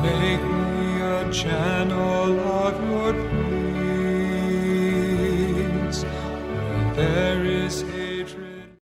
Make me a channel of your praise. Where there is hatred.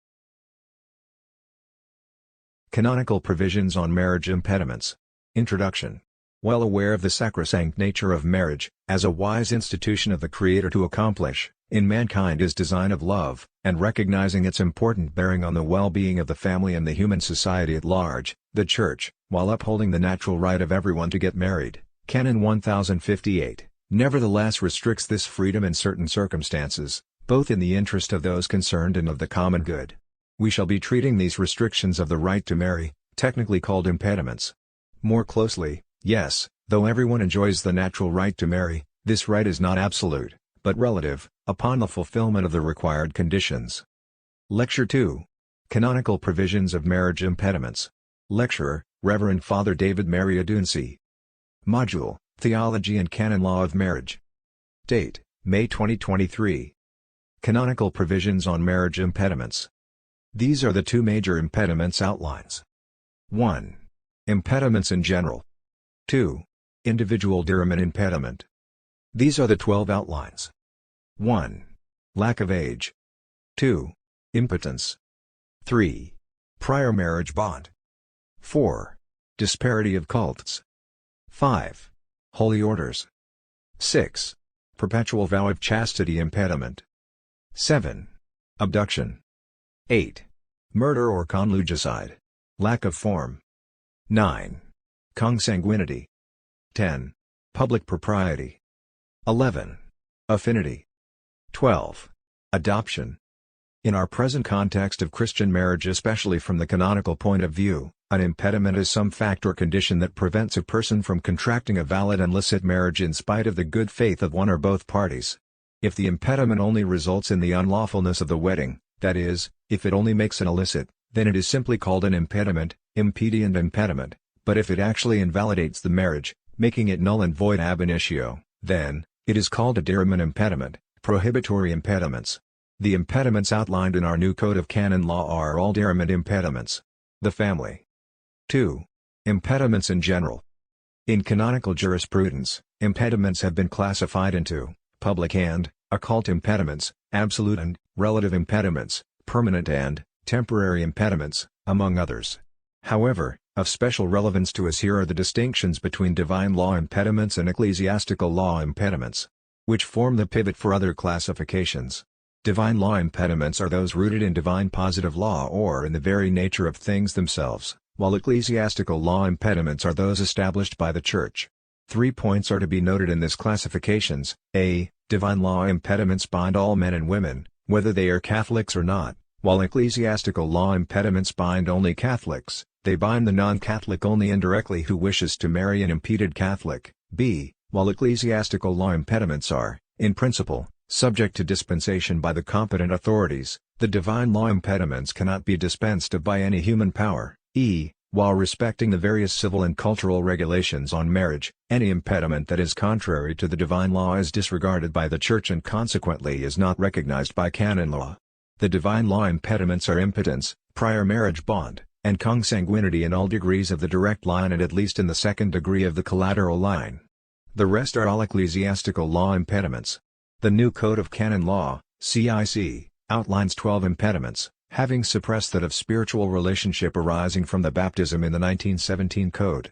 Canonical provisions on marriage impediments. Introduction. Well aware of the sacrosanct nature of marriage, as a wise institution of the Creator to accomplish, in mankind His design of love, and recognizing its important bearing on the well-being of the family and the human society at large, the Church, while upholding the natural right of everyone to get married, Canon 1058, nevertheless restricts this freedom in certain circumstances, both in the interest of those concerned and of the common good. We shall be treating these restrictions of the right to marry, technically called impediments. More closely, yes, though everyone enjoys the natural right to marry, this right is not absolute, but relative, upon the fulfillment of the required conditions. Lecture 2. Canonical Provisions of Marriage Impediments. Lecturer, Reverend Father David Maria Dunsi. Module, Theology and Canon Law of Marriage. Date, May 2023. Canonical Provisions on Marriage Impediments. These are the two major impediments outlines. 1. Impediments in general. 2. Individual diramen impediment. These are the 12 outlines. 1. Lack of age. 2. Impotence. 3. Prior marriage bond. 4. Disparity of cults. 5. Holy orders. 6. Perpetual vow of chastity impediment. 7. Abduction. 8. Murder or conlugicide. Lack of form. 9. Consanguinity. 10. Public propriety. 11. Affinity. 12. Adoption. In our present context of Christian marriage, especially from the canonical point of view, an impediment is some fact or condition that prevents a person from contracting a valid and licit marriage in spite of the good faith of one or both parties. If the impediment only results in the unlawfulness of the wedding, that is, if it only makes it illicit, then it is simply called an impediment, impedient impediment, but if it actually invalidates the marriage, making it null and void ab initio, then, it is called a diramen impediment, prohibitory impediments. The impediments outlined in our new Code of Canon Law are all diramen impediments. The family. 2. Impediments in general. In canonical jurisprudence, impediments have been classified into public and occult impediments, absolute and relative impediments, permanent and temporary impediments, among others. However, of special relevance to us here are the distinctions between divine law impediments and ecclesiastical law impediments, which form the pivot for other classifications. Divine law impediments are those rooted in divine positive law or in the very nature of things themselves, while ecclesiastical law impediments are those established by the Church. 3 points are to be noted in this classifications. A. Divine law impediments bind all men and women, whether they are Catholics or not, while ecclesiastical law impediments bind only Catholics. They bind the non-Catholic only indirectly who wishes to marry an impeded Catholic. B. While ecclesiastical law impediments are, in principle, subject to dispensation by the competent authorities, the divine law impediments cannot be dispensed of by any human power. E. While respecting the various civil and cultural regulations on marriage, any impediment that is contrary to the divine law is disregarded by the Church and consequently is not recognized by canon law. The divine law impediments are impotence, prior marriage bond, and consanguinity in all degrees of the direct line and at least in the second degree of the collateral line. The rest are all ecclesiastical law impediments. The new Code of Canon Law, CIC, outlines 12 impediments, having suppressed that of spiritual relationship arising from the baptism in the 1917 Code.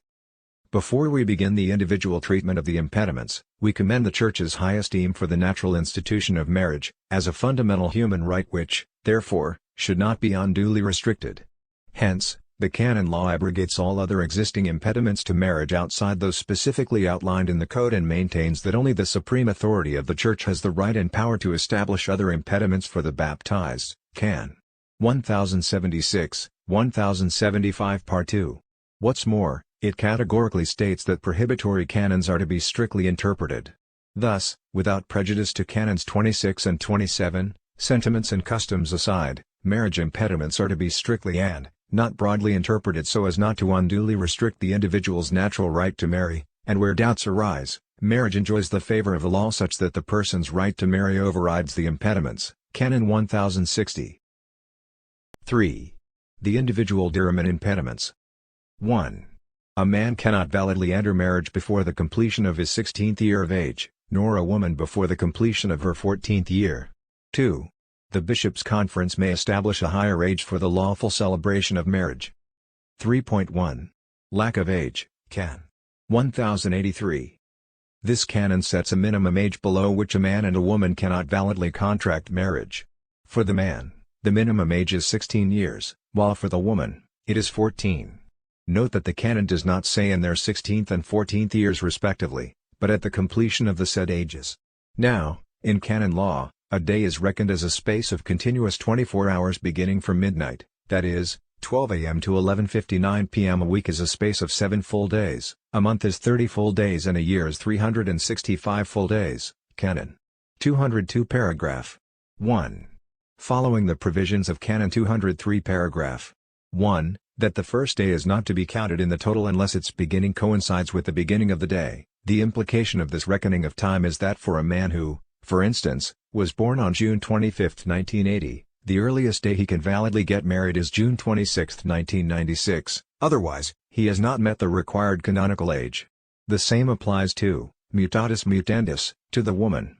Before we begin the individual treatment of the impediments, we commend the Church's high esteem for the natural institution of marriage, as a fundamental human right which, therefore, should not be unduly restricted. Hence, the canon law abrogates all other existing impediments to marriage outside those specifically outlined in the Code and maintains that only the supreme authority of the Church has the right and power to establish other impediments for the baptized. Can. 1076, 1075 Part 2. What's more, it categorically states that prohibitory canons are to be strictly interpreted. Thus, without prejudice to Canons 26 and 27, sentiments and customs aside, marriage impediments are to be strictly and not broadly interpreted so as not to unduly restrict the individual's natural right to marry, and where doubts arise, marriage enjoys the favor of the law such that the person's right to marry overrides the impediments. Canon 1060. 3. The individual diramen impediments. 1. A man cannot validly enter marriage before the completion of his 16th year of age, nor a woman before the completion of her 14th year. 2. The Bishops' Conference may establish a higher age for the lawful celebration of marriage. 3.1. Lack of age, Can. 1083. This canon sets a minimum age below which a man and a woman cannot validly contract marriage. For the man, the minimum age is 16 years, while for the woman, it is 14. Note that the canon does not say in their 16th and 14th years respectively, but at the completion of the said ages. Now, in canon law, a day is reckoned as a space of continuous 24 hours beginning from midnight, that is, 12 a.m. to 11:59 p.m. A week is a space of 7 full days, a month is 30 full days and a year is 365 full days. Canon 202 paragraph 1. Following the provisions of Canon 203 paragraph 1, that the first day is not to be counted in the total unless its beginning coincides with the beginning of the day. The implication of this reckoning of time is that for a man who, for instance, was born on June 25, 1980, the earliest day he can validly get married is June 26, 1996, otherwise, he has not met the required canonical age. The same applies to, mutatis mutandis, to the woman.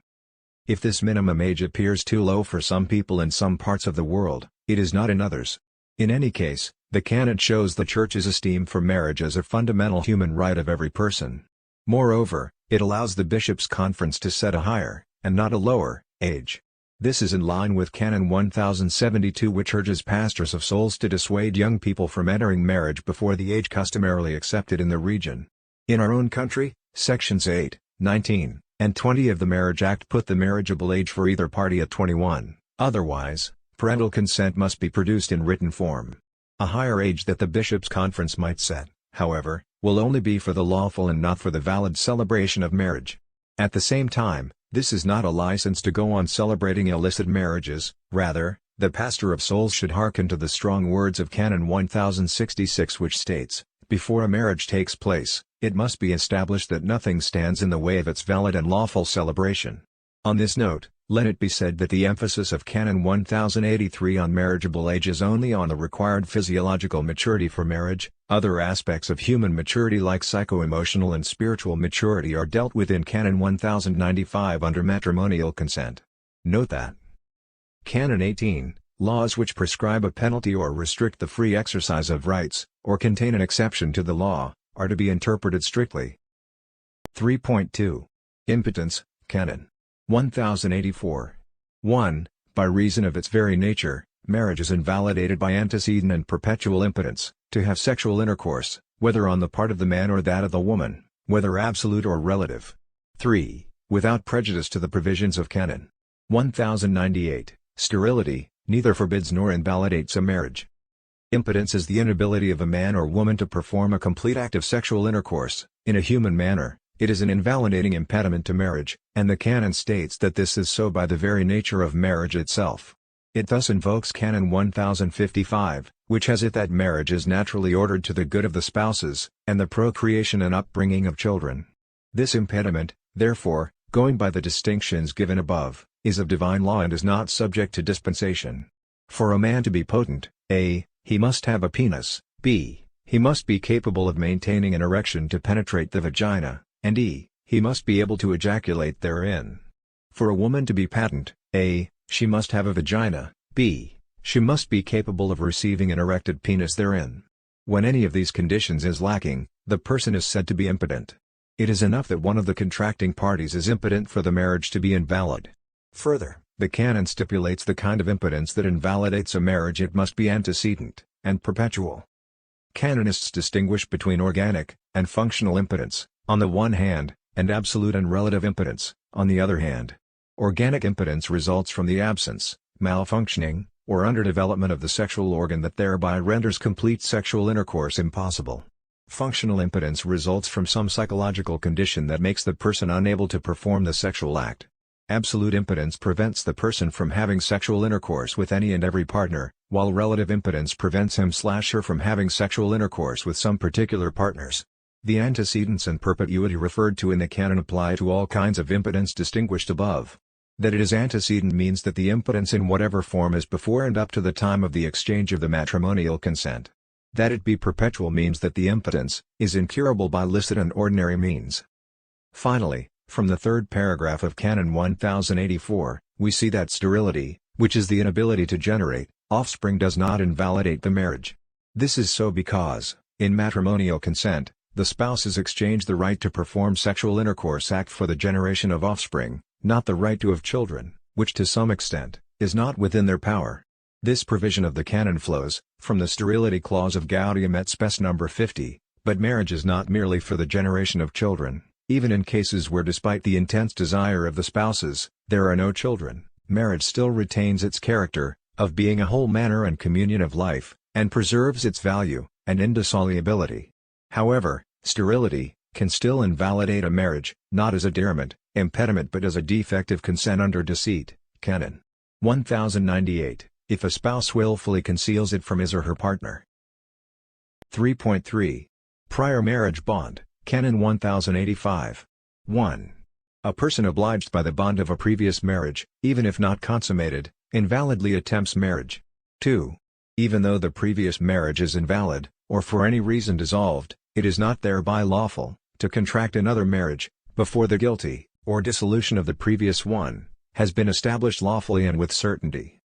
If this minimum age appears too low for some people in some parts of the world, it is not in others. In any case, the canon shows the Church's esteem for marriage as a fundamental human right of every person. Moreover, it allows the Bishops' Conference to set a higher, and not a lower, age. This is in line with Canon 1072, which urges pastors of souls to dissuade young people from entering marriage before the age customarily accepted in the region. In our own country, Sections 8, 19, and 20 of the Marriage Act put the marriageable age for either party at 21, otherwise, parental consent must be produced in written form. A higher age that the Bishops' Conference might set, however, will only be for the lawful and not for the valid celebration of marriage. At the same time, this is not a license to go on celebrating illicit marriages. Rather, the pastor of souls should hearken to the strong words of Canon 1066, which states, "Before a marriage takes place, it must be established that nothing stands in the way of its valid and lawful celebration." On this note, let it be said that the emphasis of Canon 1083 on marriageable age is only on the required physiological maturity for marriage. Other aspects of human maturity like psycho-emotional and spiritual maturity are dealt with in Canon 1095 under matrimonial consent. Note that Canon 18, laws which prescribe a penalty or restrict the free exercise of rights, or contain an exception to the law, are to be interpreted strictly. 3.2. Impotence, Canon 1084. 1. By reason of its very nature, marriage is invalidated by antecedent and perpetual impotence, to have sexual intercourse, whether on the part of the man or that of the woman, whether absolute or relative. 3. Without prejudice to the provisions of Canon 1098, sterility, neither forbids nor invalidates a marriage. Impotence is the inability of a man or woman to perform a complete act of sexual intercourse, in a human manner. It is an invalidating impediment to marriage, and the canon states that this is so by the very nature of marriage itself. It thus invokes Canon 1055, which has it that marriage is naturally ordered to the good of the spouses, and the procreation and upbringing of children. This impediment, therefore, going by the distinctions given above, is of divine law and is not subject to dispensation. For a man to be potent, a. He must have a penis, b. He must be capable of maintaining an erection to penetrate the vagina, and e. He must be able to ejaculate therein. For a woman to be patent, a. She must have a vagina, b. She must be capable of receiving an erected penis therein. When any of these conditions is lacking, the person is said to be impotent. It is enough that one of the contracting parties is impotent for the marriage to be invalid. Further, the canon stipulates the kind of impotence that invalidates a marriage. It must be antecedent, and perpetual. Canonists distinguish between organic and functional impotence, on the one hand, and absolute and relative impotence, on the other hand. Organic impotence results from the absence, malfunctioning, or underdevelopment of the sexual organ that thereby renders complete sexual intercourse impossible. Functional impotence results from some psychological condition that makes the person unable to perform the sexual act. Absolute impotence prevents the person from having sexual intercourse with any and every partner, while relative impotence prevents him/her from having sexual intercourse with some particular partners. The antecedents and perpetuity referred to in the canon apply to all kinds of impotence distinguished above. That it is antecedent means that the impotence in whatever form is before and up to the time of the exchange of the matrimonial consent. That it be perpetual means that the impotence is incurable by licit and ordinary means. Finally, from the third paragraph of Canon 1084, we see that sterility, which is the inability to generate offspring, does not invalidate the marriage. This is so because, in matrimonial consent, the spouses exchange the right to perform sexual intercourse act for the generation of offspring, not the right to have children, which to some extent, is not within their power. This provision of the canon flows from the sterility clause of Gaudium et Spes No. 50, but marriage is not merely for the generation of children, even in cases where, despite the intense desire of the spouses, there are no children. Marriage still retains its character of being a whole manner and communion of life, and preserves its value and indissolubility. However, sterility can still invalidate a marriage, not as a deriment, impediment, but as a defect of consent under deceit. Canon 1098, if a spouse willfully conceals it from his or her partner. 3.3. Prior marriage bond, Canon 1085. 1. A person obliged by the bond of a previous marriage, even if not consummated, invalidly attempts marriage. 2. Even though the previous marriage is invalid, or for any reason dissolved, it is not thereby lawful to contract another marriage, before the guilty, or dissolution of the previous one, has been established lawfully and with certainty.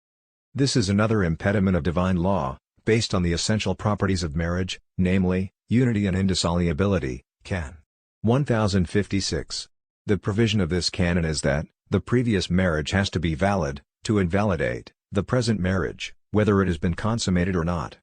This is another impediment of divine law, based on the essential properties of marriage, namely, unity and indissolubility. Can. 1056. The provision of this canon is that, the previous marriage has to be valid, to invalidate the present marriage, whether it has been consummated or not.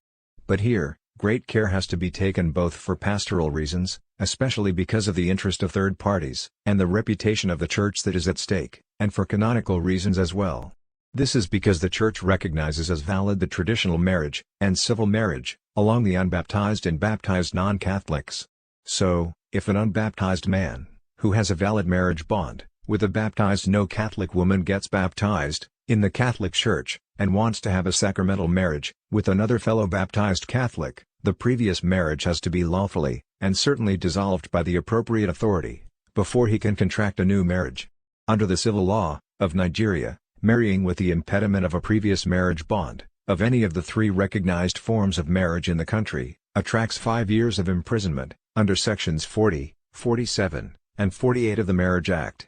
But here, great care has to be taken both for pastoral reasons, especially because of the interest of third parties, and the reputation of the Church that is at stake, and for canonical reasons as well. This is because the Church recognizes as valid the traditional marriage, and civil marriage, along the unbaptized and baptized non-Catholics. So, if an unbaptized man, who has a valid marriage bond, with a baptized no-Catholic woman gets baptized, in the Catholic Church, and wants to have a sacramental marriage, with another fellow baptized Catholic, the previous marriage has to be lawfully, and certainly dissolved by the appropriate authority, before he can contract a new marriage. Under the civil law of Nigeria, marrying with the impediment of a previous marriage bond, of any of the three recognized forms of marriage in the country, attracts 5 years of imprisonment, under sections 40, 47, and 48 of the Marriage Act.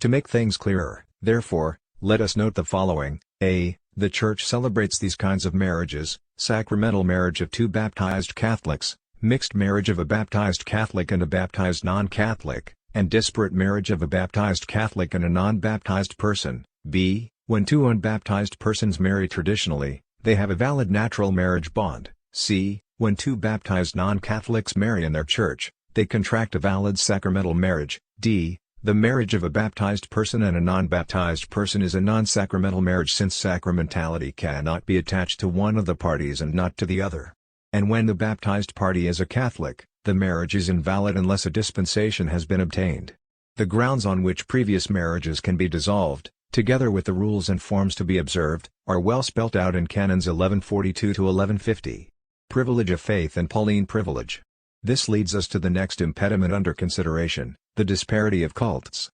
To make things clearer, therefore, let us note the following. A. The Church celebrates these kinds of marriages: sacramental marriage of two baptized Catholics, mixed marriage of a baptized Catholic and a baptized non-Catholic, and disparate marriage of a baptized Catholic and a non-baptized person. B. When two unbaptized persons marry traditionally, they have a valid natural marriage bond. C. When two baptized non-Catholics marry in their church, they contract a valid sacramental marriage. D. The marriage of a baptized person and a non-baptized person is a non-sacramental marriage, since sacramentality cannot be attached to one of the parties and not to the other. And when the baptized party is a Catholic, the marriage is invalid unless a dispensation has been obtained. The grounds on which previous marriages can be dissolved, together with the rules and forms to be observed, are well spelt out in Canons 1142 to 1150. Privilege of faith and Pauline privilege. This leads us to the next impediment under consideration, the disparity of cults.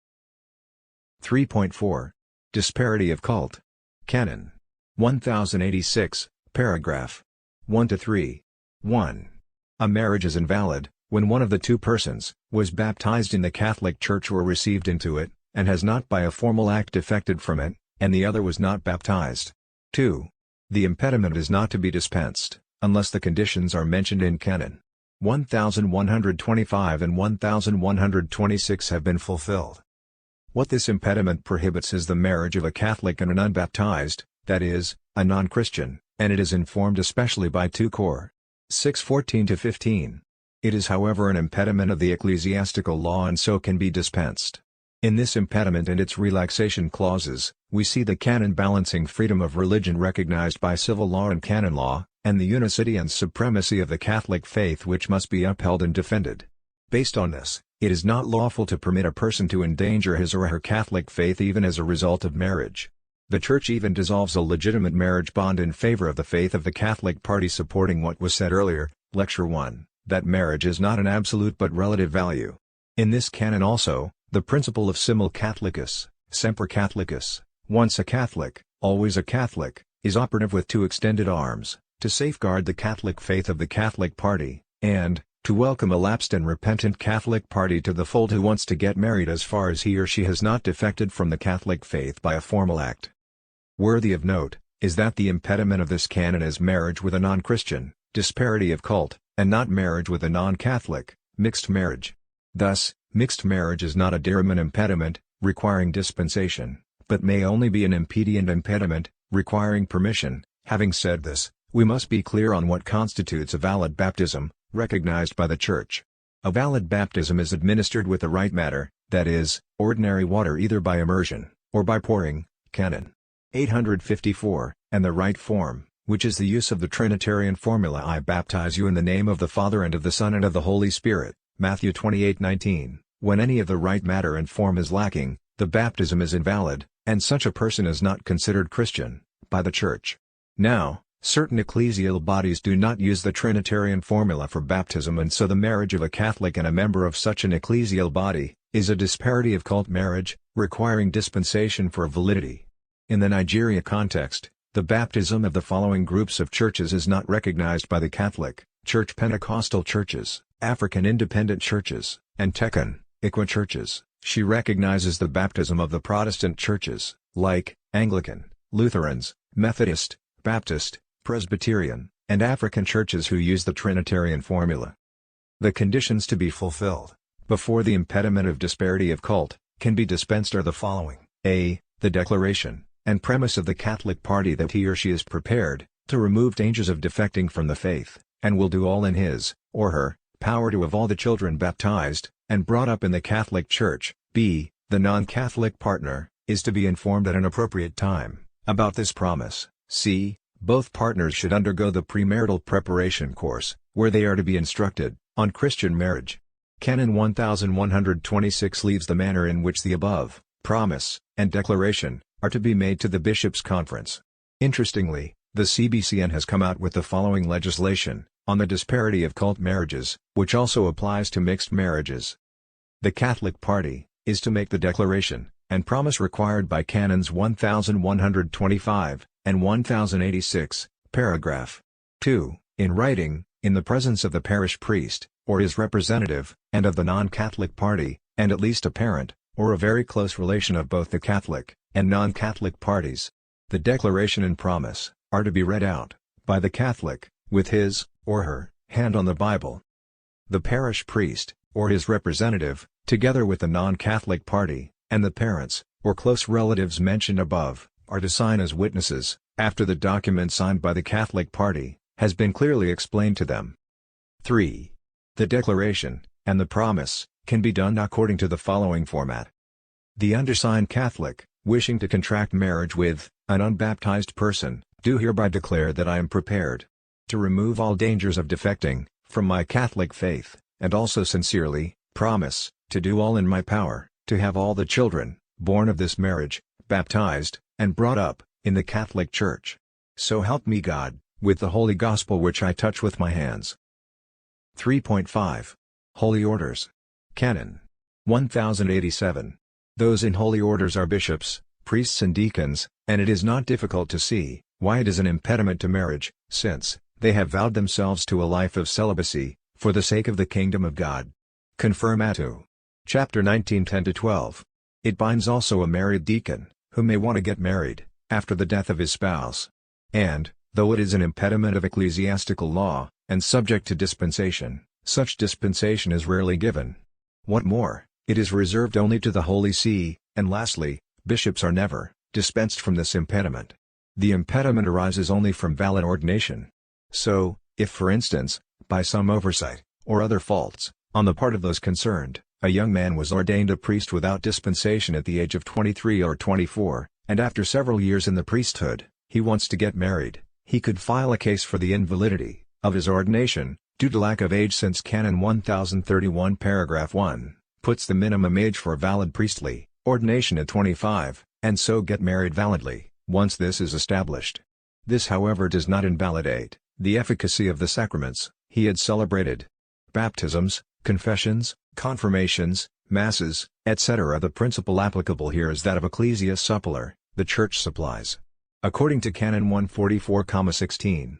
3.4. Disparity of cult. Canon 1086, paragraph 1-3. 1. A marriage is invalid when one of the two persons was baptized in the Catholic Church or received into it, and has not by a formal act defected from it, and the other was not baptized. 2. The impediment is not to be dispensed, unless the conditions are mentioned in Canon 1125 and 1126 have been fulfilled. What this impediment prohibits is the marriage of a Catholic and an unbaptized, that is, a non-Christian, and it is informed especially by 2 Cor. 6:14-15. It is however an impediment of the ecclesiastical law and so can be dispensed. In this impediment and its relaxation clauses, we see the canon balancing freedom of religion recognized by civil law and canon law, and the unicity and supremacy of the Catholic faith which must be upheld and defended. Based on this, it is not lawful to permit a person to endanger his or her Catholic faith even as a result of marriage. The Church even dissolves a legitimate marriage bond in favor of the faith of the Catholic party, supporting what was said earlier, Lecture 1, that marriage is not an absolute but relative value. In this canon also, the principle of simul Catholicus, semper Catholicus, once a Catholic, always a Catholic, is operative with 2 extended arms, to safeguard the Catholic faith of the Catholic party, and to welcome a lapsed and repentant Catholic party to the fold who wants to get married as far as he or she has not defected from the Catholic faith by a formal act. Worthy of note is that the impediment of this canon is marriage with a non-Christian, disparity of cult, and not marriage with a non-Catholic, mixed marriage. Thus, mixed marriage is not a diramen impediment, requiring dispensation, but may only be an impedient impediment, requiring permission. Having said this, we must be clear on what constitutes a valid baptism, recognized by the Church. A valid baptism is administered with the right matter, that is, ordinary water either by immersion, or by pouring, canon 854, and the right form, which is the use of the Trinitarian formula I baptize you in the name of the Father and of the Son and of the Holy Spirit, Matthew 28:19. When any of the right matter and form is lacking, the baptism is invalid, and such a person is not considered Christian, by the Church. Now, certain ecclesial bodies do not use the Trinitarian formula for baptism, and so the marriage of a Catholic and a member of such an ecclesial body is a disparity of cult marriage, requiring dispensation for validity. In the Nigeria context, the baptism of the following groups of churches is not recognized by the Catholic Church: Pentecostal churches, African independent churches, and Ikwa churches. She recognizes the baptism of the Protestant churches, like Anglican, Lutherans, Methodist, Baptist, Presbyterian, and African churches who use the Trinitarian formula. The conditions to be fulfilled before the impediment of disparity of cult can be dispensed are the following: a. The declaration and premise of the Catholic party that he or she is prepared to remove dangers of defecting from the faith, and will do all in his, or her, power to have all the children baptized and brought up in the Catholic Church. B. The non-Catholic partner is to be informed at an appropriate time about this promise. C. Both partners should undergo the premarital preparation course, where they are to be instructed on Christian marriage. Canon 1126 leaves the manner in which the above promise and declaration are to be made to the Bishops' Conference. Interestingly, the CBCN has come out with the following legislation on the disparity of cult marriages, which also applies to mixed marriages. The Catholic party is to make the declaration and promise required by Canons 1125 and 1086, paragraph 2, in writing, in the presence of the parish priest, or his representative, and of the non-Catholic party, and at least a parent, or a very close relation of both the Catholic and non-Catholic parties. The declaration and promise are to be read out by the Catholic, with his, or her, hand on the Bible. The parish priest, or his representative, together with the non-Catholic party, and the parents, or close relatives mentioned above, are to sign as witnesses, after the document signed by the Catholic party has been clearly explained to them. 3. The declaration and the promise can be done according to the following format. The undersigned Catholic, wishing to contract marriage with an unbaptized person, do hereby declare that I am prepared to remove all dangers of defecting from my Catholic faith, and also sincerely promise to do all in my power to have all the children born of this marriage baptized and brought up in the Catholic Church. So help me God, with the Holy Gospel which I touch with my hands. 3.5. Holy Orders. Canon 1087. Those in holy orders are bishops, priests and deacons, and it is not difficult to see why it is an impediment to marriage, since they have vowed themselves to a life of celibacy, for the sake of the kingdom of God. Confirmatu. Chapter 19 10-12. It binds also a married deacon, who may want to get married, after the death of his spouse. And, though it is an impediment of ecclesiastical law, and subject to dispensation, such dispensation is rarely given. What more, it is reserved only to the Holy See, and lastly, bishops are never dispensed from this impediment. The impediment arises only from valid ordination. So, if for instance, by some oversight, or other faults, on the part of those concerned, a young man was ordained a priest without dispensation at the age of 23 or 24, and after several years in the priesthood, he wants to get married, he could file a case for the invalidity of his ordination, due to lack of age, since Canon 1031 paragraph 1, puts the minimum age for valid priestly ordination at 25, and so get married validly, once this is established. This however does not invalidate the efficacy of the sacraments he had celebrated. Baptisms, confessions, confirmations, masses, etc. The principle applicable here is that of Ecclesia Suppler, the Church supplies. According to Canon 144,16.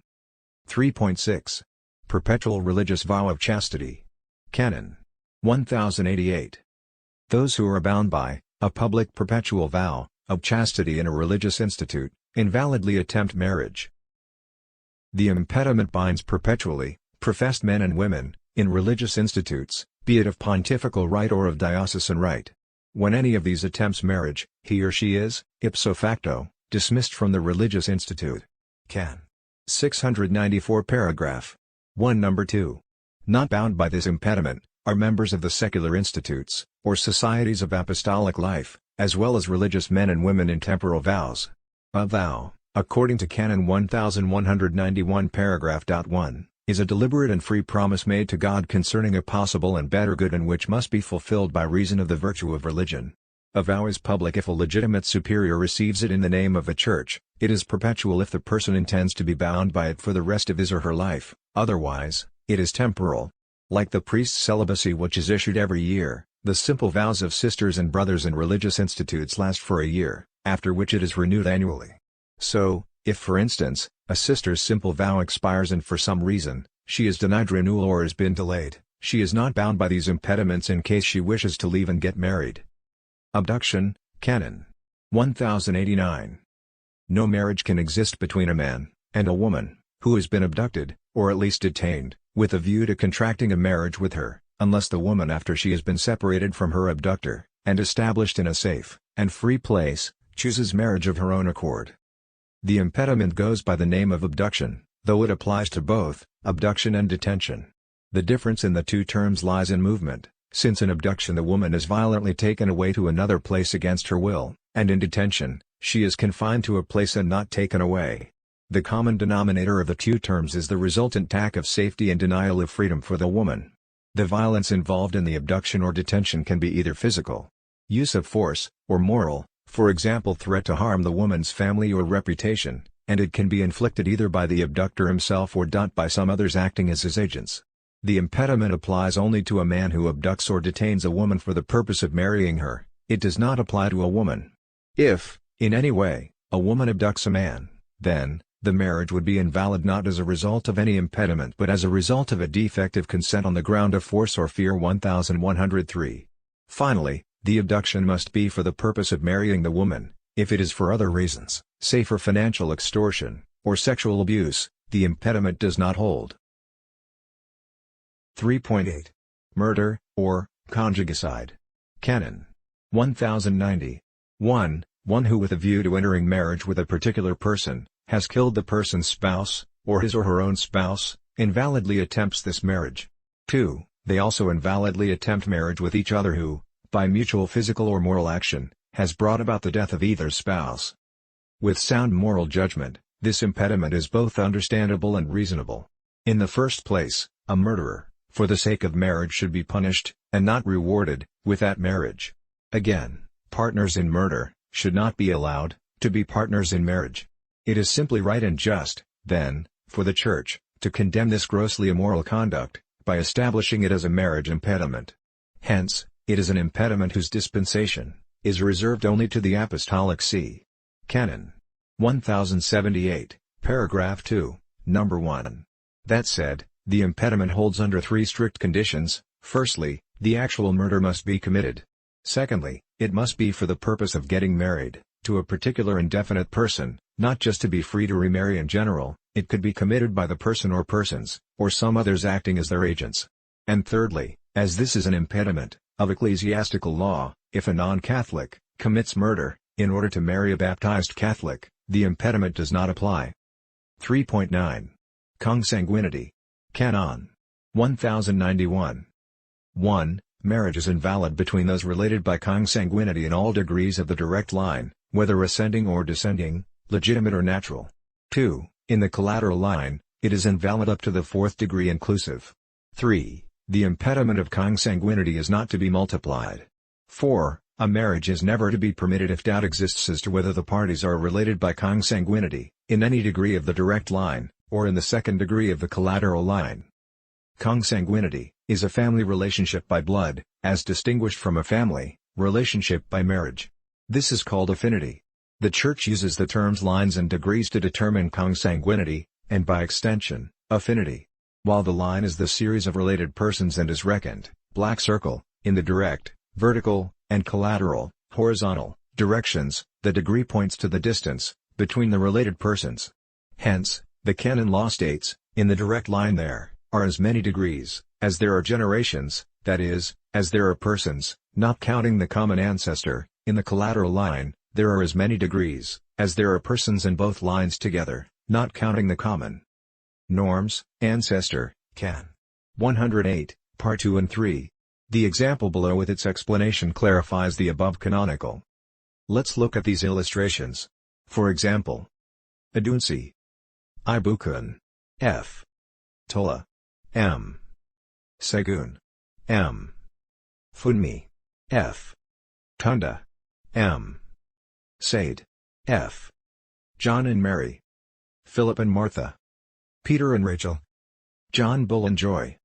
3.6. Perpetual religious vow of chastity. Canon 1088. Those who are bound by a public perpetual vow of chastity in a religious institute invalidly attempt marriage. The impediment binds perpetually professed men and women in religious institutes, be it of pontifical right or of diocesan right. When any of these attempts marriage, he or she is, ipso facto, dismissed from the religious institute. Can. 694 paragraph 1 number 2. Not bound by this impediment are members of the secular institutes, or societies of apostolic life, as well as religious men and women in temporal vows. A vow, according to Canon 1191 paragraph 1, is a deliberate and free promise made to God concerning a possible and better good and which must be fulfilled by reason of the virtue of religion. A vow is public if a legitimate superior receives it in the name of the Church, it is perpetual if the person intends to be bound by it for the rest of his or her life, otherwise, it is temporal. Like the priest's celibacy which is issued every year, the simple vows of sisters and brothers in religious institutes last for a year, after which it is renewed annually. So, if for instance, a sister's simple vow expires and for some reason, she is denied renewal or has been delayed, she is not bound by these impediments in case she wishes to leave and get married. Abduction, Canon 1089. No marriage can exist between a man and a woman who has been abducted, or at least detained, with a view to contracting a marriage with her, unless the woman after she has been separated from her abductor, and established in a safe and free place, chooses marriage of her own accord. The impediment goes by the name of abduction, though it applies to both abduction and detention. The difference in the two terms lies in movement, since in abduction the woman is violently taken away to another place against her will, and in detention, she is confined to a place and not taken away. The common denominator of the two terms is the resultant tack of safety and denial of freedom for the woman. The violence involved in the abduction or detention can be either physical, use of force, or moral, for example threat to harm the woman's family or reputation, and it can be inflicted either by the abductor himself or by some others acting as his agents. The impediment applies only to a man who abducts or detains a woman for the purpose of marrying her, it does not apply to a woman. If, in any way, a woman abducts a man, then, the marriage would be invalid not as a result of any impediment but as a result of a defect of consent on the ground of force or fear 1103. Finally, the abduction must be for the purpose of marrying the woman. If it is for other reasons, say for financial extortion, or sexual abuse, the impediment does not hold. 3.8. Murder, or conjugicide. Canon 1090. 1. One who with a view to entering marriage with a particular person, has killed the person's spouse, or his or her own spouse, invalidly attempts this marriage. 2. They also invalidly attempt marriage with each other who, by mutual physical or moral action, has brought about the death of either spouse. With sound moral judgment, this impediment is both understandable and reasonable. In the first place, a murderer, for the sake of marriage should be punished, and not rewarded, with that marriage. Again, partners in murder, should not be allowed, to be partners in marriage. It is simply right and just, then, for the Church, to condemn this grossly immoral conduct, by establishing it as a marriage impediment. Hence, it is an impediment whose dispensation, is reserved only to the Apostolic See. Canon 1078, paragraph 2, number 1. That said, the impediment holds under three strict conditions. Firstly, the actual murder must be committed. Secondly, it must be for the purpose of getting married, to a particular indefinite person, not just to be free to remarry in general, it could be committed by the person or persons, or some others acting as their agents. And thirdly, as this is an impediment, of ecclesiastical law, if a non-Catholic, commits murder, in order to marry a baptized Catholic, the impediment does not apply. 3.9. Consanguinity. Canon 1091. 1. Marriage is invalid between those related by consanguinity in all degrees of the direct line, whether ascending or descending, legitimate or natural. 2. In the collateral line, it is invalid up to the fourth degree inclusive. 3. The impediment of consanguinity is not to be multiplied. 4. A marriage is never to be permitted if doubt exists as to whether the parties are related by consanguinity, in any degree of the direct line, or in the second degree of the collateral line. Consanguinity is a family relationship by blood, as distinguished from a family relationship by marriage. This is called affinity. The Church uses the terms lines and degrees to determine consanguinity, and by extension, affinity. While the line is the series of related persons and is reckoned, black circle, in the direct, vertical, and collateral, horizontal, directions, the degree points to the distance between the related persons. Hence, the canon law states, in the direct line there are as many degrees as there are generations, that is, as there are persons, not counting the common ancestor. In the collateral line, there are as many degrees as there are persons in both lines together, not counting the common. Norms, Ancestor, Can. 108, Part 2 and 3. The example below with its explanation clarifies the above canonical. Let's look at these illustrations. For example, Adunsi, Ibukun, F. Tola, M. Segun, M. Funmi, F. Tunda, M. Said, F. John and Mary, Philip and Martha, Peter and Rachel, John Bull and Joy.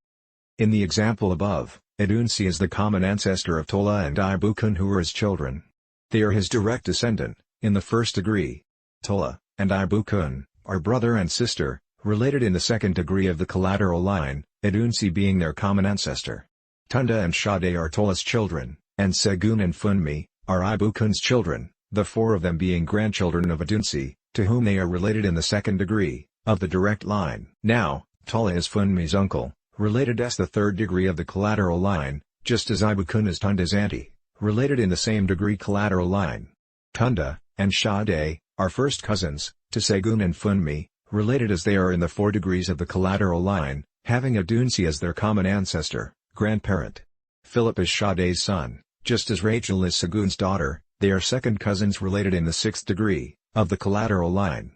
In the example above, Adunsi is the common ancestor of Tola and Ibukun who are his children. They are his direct descendant, in the first degree. Tola and Ibukun are brother and sister, related in the second degree of the collateral line, Adunsi being their common ancestor. Tunda and Shade are Tola's children, and Segun and Funmi are Ibukun's children, the four of them being grandchildren of Adunsi, to whom they are related in the second degree of the direct line. Now, Tola is Funmi's uncle, related as the third degree of the collateral line, just as Ibukun is Tunda's auntie, related in the same degree collateral line. Tunda and Shade are first cousins to Segun and Funmi, related as they are in the 4 degrees of the collateral line, having Adunsi as their common ancestor, grandparent. Philip is Shade's son, just as Rachel is Segun's daughter. They are second cousins related in the 6th degree of the collateral line.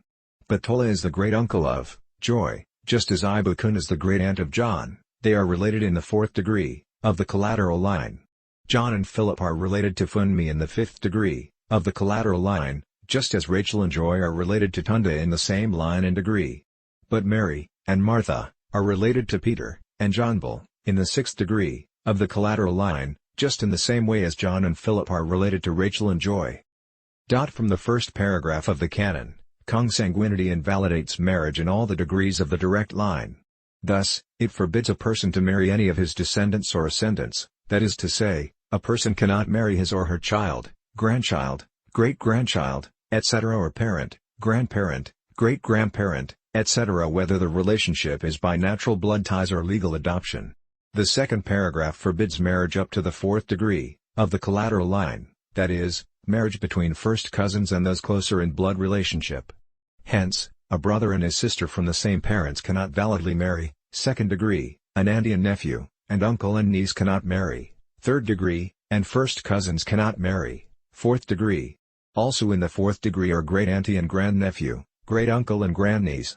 But Tola is the great-uncle of Joy, just as Ibukun is the great-aunt of John. They are related in the 4th degree of the collateral line. John and Philip are related to Funmi in the 5th degree of the collateral line, just as Rachel and Joy are related to Tunda in the same line and degree. But Mary and Martha are related to Peter and John Bull in the 6th degree of the collateral line, just in the same way as John and Philip are related to Rachel and Joy. From the first paragraph of the canon, consanguinity invalidates marriage in all the degrees of the direct line. Thus, it forbids a person to marry any of his descendants or ascendants, that is to say, a person cannot marry his or her child, grandchild, great-grandchild, etc. or parent, grandparent, great-grandparent, etc. whether the relationship is by natural blood ties or legal adoption. The second paragraph forbids marriage up to the 4th degree of the collateral line, that is, marriage between first cousins and those closer in blood relationship. Hence, a brother and his sister from the same parents cannot validly marry. 2nd degree, an auntie and nephew, and uncle and niece cannot marry. 3rd degree, and first cousins cannot marry. 4th degree. Also in the 4th degree are great-auntie and grandnephew, great-uncle and grandniece.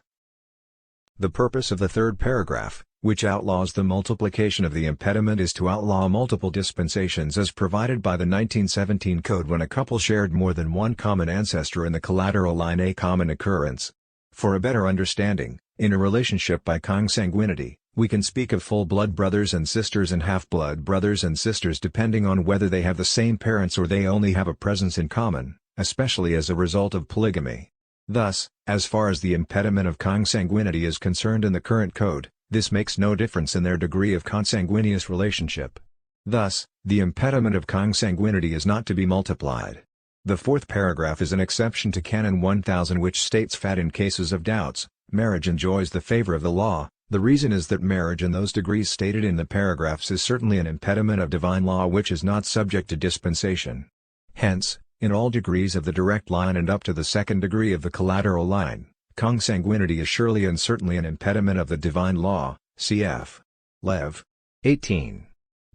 The purpose of the third paragraph, which outlaws the multiplication of the impediment, is to outlaw multiple dispensations as provided by the 1917 Code when a couple shared more than one common ancestor in the collateral line, a common occurrence. For a better understanding, in a relationship by consanguinity, we can speak of full-blood brothers and sisters and half-blood brothers and sisters depending on whether they have the same parents or they only have a presence in common, especially as a result of polygamy. Thus, as far as the impediment of consanguinity is concerned in the current code, this makes no difference in their degree of consanguineous relationship. Thus, the impediment of consanguinity is not to be multiplied. The fourth paragraph is an exception to Canon 1000, which states that in cases of doubts, marriage enjoys the favor of the law. The reason is that marriage in those degrees stated in the paragraphs is certainly an impediment of divine law which is not subject to dispensation. Hence, in all degrees of the direct line and up to the 2nd degree of the collateral line, consanguinity is surely and certainly an impediment of the divine law, cf. Lev. 18.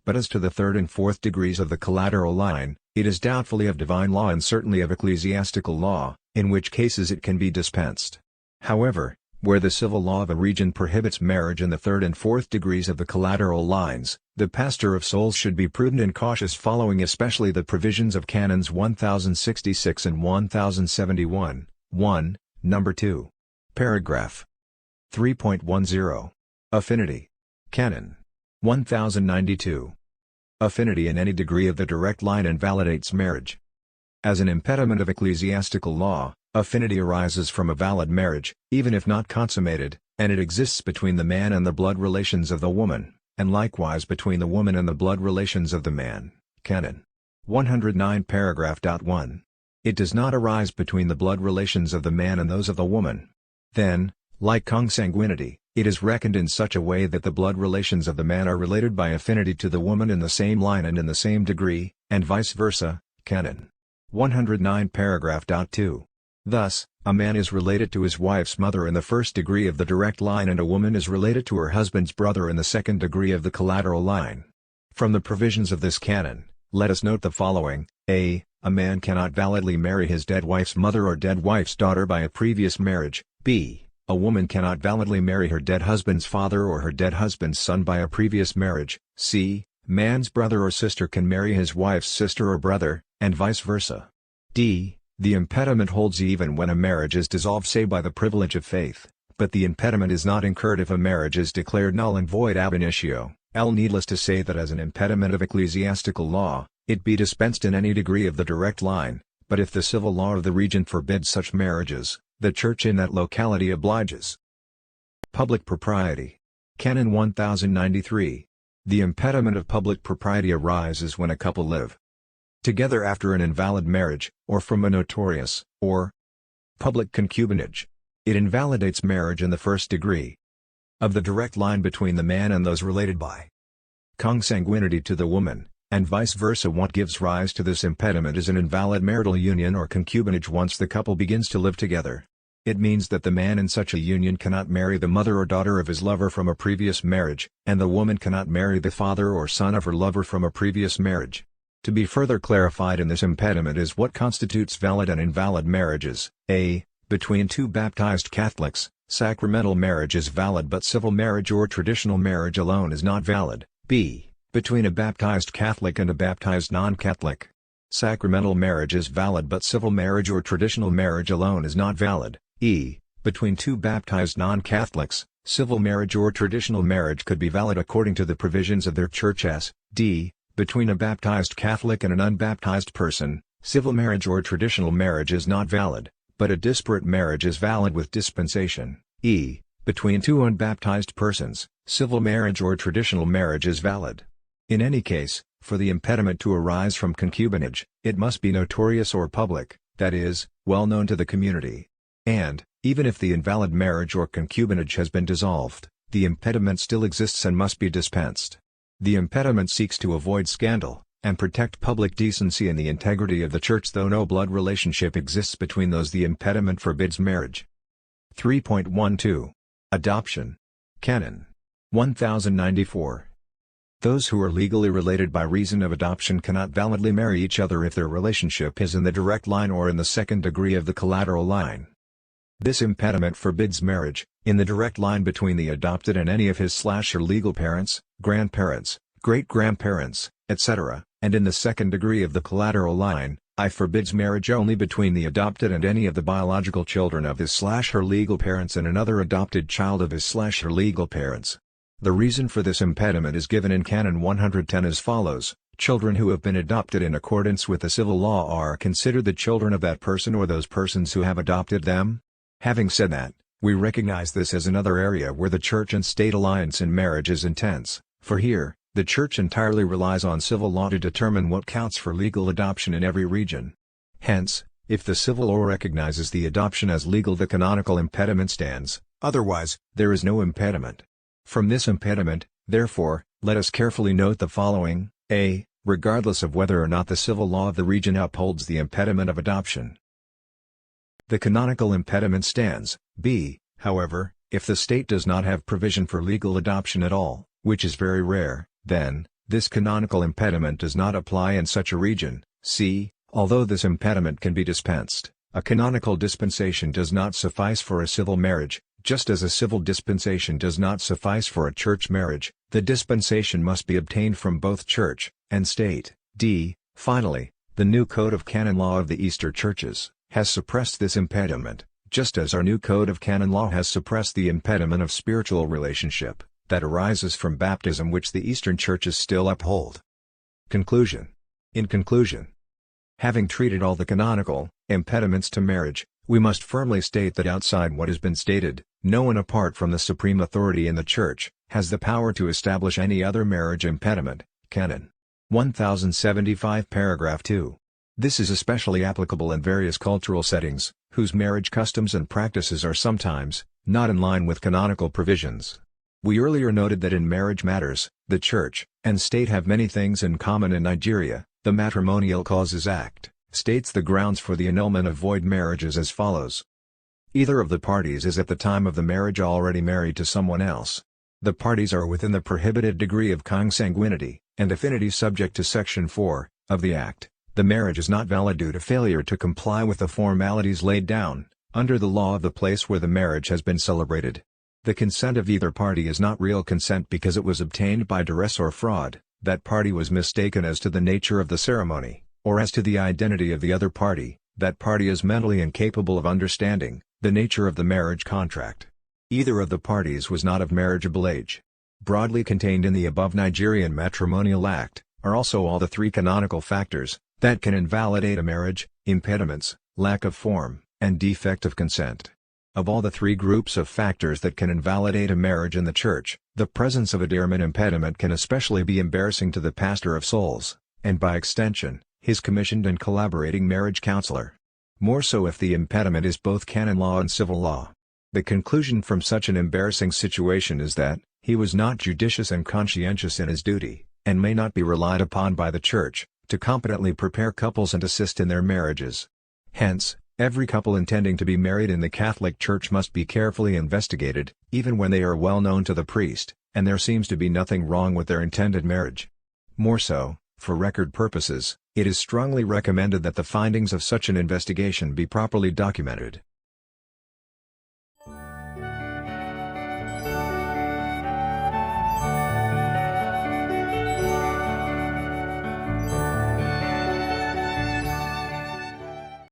But as to the 3rd and 4th degrees of the collateral line, it is doubtfully of divine law and certainly of ecclesiastical law, in which cases it can be dispensed. However, where the civil law of a region prohibits marriage in the 3rd and 4th degrees of the collateral lines, the pastor of souls should be prudent and cautious, following especially the provisions of Canons 1066 and 1071, 1, number 2. Paragraph 3.10. Affinity. Canon 1092. Affinity in any degree of the direct line invalidates marriage. As an impediment of ecclesiastical law, Affinity arises from a valid marriage, even if not consummated, and it exists between the man and the blood relations of the woman, and likewise between the woman and the blood relations of the man. Canon 109 paragraph 1. It does not arise between the blood relations of the man and those of the woman. Then, like consanguinity, it is reckoned in such a way that the blood relations of the man are related by affinity to the woman in the same line and in the same degree, and vice versa. Canon 109 paragraph 2. Thus, a man is related to his wife's mother in the first degree of the direct line and a woman is related to her husband's brother in the second degree of the collateral line. From the provisions of this canon, let us note the following. A man cannot validly marry his dead wife's mother or dead wife's daughter by a previous marriage. B. A woman cannot validly marry her dead husband's father or her dead husband's son by a previous marriage. C. Man's brother or sister can marry his wife's sister or brother, and vice versa. D. The impediment holds even when a marriage is dissolved, say by the privilege of faith, but the impediment is not incurred if a marriage is declared null and void ab initio. Needless to say that as an impediment of ecclesiastical law, it be dispensed in any degree of the direct line, but if the civil law of the region forbids such marriages, the church in that locality obliges. Public propriety. Canon 1093. The impediment of public propriety arises when a couple live together after an invalid marriage, or from a notorious, or public concubinage. It invalidates marriage in the first degree of the direct line between the man and those related by consanguinity to the woman, and vice versa. What gives rise to this impediment is an invalid marital union or concubinage once the couple begins to live together. It means that the man in such a union cannot marry the mother or daughter of his lover from a previous marriage, and the woman cannot marry the father or son of her lover from a previous marriage. To be further clarified in this impediment is what constitutes valid and invalid marriages. A. Between two baptized Catholics, sacramental marriage is valid but civil marriage or traditional marriage alone is not valid. B. Between a baptized Catholic and a baptized non-Catholic, sacramental marriage is valid but civil marriage or traditional marriage alone is not valid. E. Between two baptized non-Catholics, civil marriage or traditional marriage could be valid according to the provisions of their church. S. D. Between a baptized Catholic and an unbaptized person, civil marriage or traditional marriage is not valid, but a disparate marriage is valid with dispensation. E. Between two unbaptized persons, civil marriage or traditional marriage is valid. In any case, for the impediment to arise from concubinage, it must be notorious or public, that is, well known to the community. And, even if the invalid marriage or concubinage has been dissolved, the impediment still exists and must be dispensed. The impediment seeks to avoid scandal, and protect public decency and the integrity of the church, though no blood relationship exists between those the impediment forbids marriage. 3.12. Adoption. Canon 1094. Those who are legally related by reason of adoption cannot validly marry each other if their relationship is in the direct line or in the second degree of the collateral line. This impediment forbids marriage, in the direct line between the adopted and any of his/her legal parents, grandparents, great-grandparents, etc., and in the second degree of the collateral line, forbids marriage only between the adopted and any of the biological children of his/her legal parents and another adopted child of his/her legal parents. The reason for this impediment is given in Canon 110 as follows: children who have been adopted in accordance with the civil law are considered the children of that person or those persons who have adopted them. Having said that, we recognize this as another area where the church and state alliance in marriage is intense, for here, the church entirely relies on civil law to determine what counts for legal adoption in every region. Hence, if the civil law recognizes the adoption as legal, the canonical impediment stands; otherwise, there is no impediment. From this impediment, therefore, let us carefully note the following. A. Regardless of whether or not the civil law of the region upholds the impediment of adoption, the canonical impediment stands. B. However, if the state does not have provision for legal adoption at all, which is very rare, then, this canonical impediment does not apply in such a region. C. Although this impediment can be dispensed, a canonical dispensation does not suffice for a civil marriage, just as a civil dispensation does not suffice for a church marriage. The dispensation must be obtained from both church and state. D. Finally, the new Code of Canon Law of the Eastern Churches has suppressed this impediment, just as our new Code of Canon Law has suppressed the impediment of spiritual relationship that arises from baptism, which the Eastern Churches still uphold. Conclusion. In conclusion, having treated all the canonical impediments to marriage, We must firmly state that outside what has been stated, no one apart from the supreme authority in the Church, has the power to establish any other marriage impediment. Canon 1075 paragraph 2. This is especially applicable in various cultural settings, whose marriage customs and practices are sometimes not in line with canonical provisions. We earlier noted that in marriage matters, the Church and State have many things in common. In Nigeria, the Matrimonial Causes Act states the grounds for the annulment of void marriages as follows. Either of the parties is at the time of the marriage already married to someone else. The parties are within the prohibited degree of consanguinity and affinity subject to Section 4 of the Act. The marriage is not valid due to failure to comply with the formalities laid down under the law of the place where the marriage has been celebrated. The consent of either party is not real consent because it was obtained by duress or fraud. That party was mistaken as to the nature of the ceremony, or as to the identity of the other party. That party is mentally incapable of understanding the nature of the marriage contract. Either of the parties was not of marriageable age. Broadly contained in the above Nigerian Matrimonial Act are also all the three canonical factors that can invalidate a marriage: impediments, lack of form, and defect of consent. Of all the three groups of factors that can invalidate a marriage in the Church, the presence of a diriment impediment can especially be embarrassing to the pastor of souls, and by extension, his commissioned and collaborating marriage counselor. More so if the impediment is both canon law and civil law. The conclusion from such an embarrassing situation is that he was not judicious and conscientious in his duty, and may not be relied upon by the Church to competently prepare couples and assist in their marriages. Hence, every couple intending to be married in the Catholic Church must be carefully investigated, even when they are well known to the priest, and there seems to be nothing wrong with their intended marriage. More so, for record purposes, it is strongly recommended that the findings of such an investigation be properly documented.